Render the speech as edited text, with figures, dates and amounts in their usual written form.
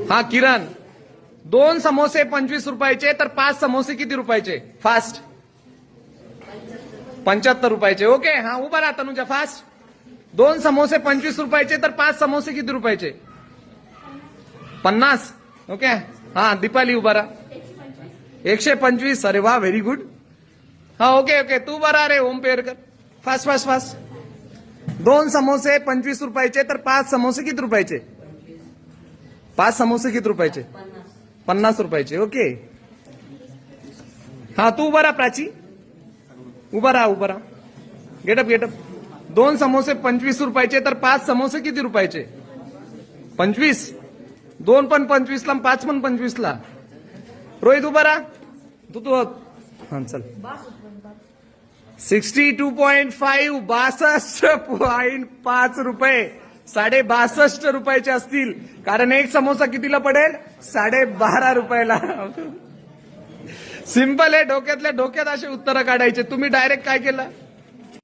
हा किरण, 2 समोसे 25 रुपयाचे तर 5 समोसे किती रुपयाचे? फास्ट. 75 रुपयाचे. ओके. हा उभा राहा तनुजा, फास्ट. 2 समोसे 25 रुपयाचे तर 5 समोसे किती रुपयाचे? 50. ओके. हा दीपाली उभा राहा. 125. अरे वा, व्हेरी गुड. हा ओके ओके, तू उभा राहा रे Om Perkar. Fast fast fast. 2 समोसे 25 रुपयाचे तर 5 समोसे किती रुपयाचे? 5 समोसे किती रुपयाचे? 50 रुपयाचे. ओके. हा तू उभा राहा प्राची. उभा राहा उभा राहा. Getup getup. 2 समोसे 25 रुपयाचे तर 5 समोसे किती रुपयाचे? 25. 2 पण 25 ला, 5 पण 25 ला. रोहित उभा राहा. तू हा चल. 62.5. 62.5 रुपये. 62.5 रुपयाचे असतील, कारण एक समोसा कितीला पडेल? 12.5 रुपयाला. सिंपल आहे. डोक्यातल्या डोक्यात असे उत्तर काढायचे. तुम्ही डायरेक्ट काय केलं?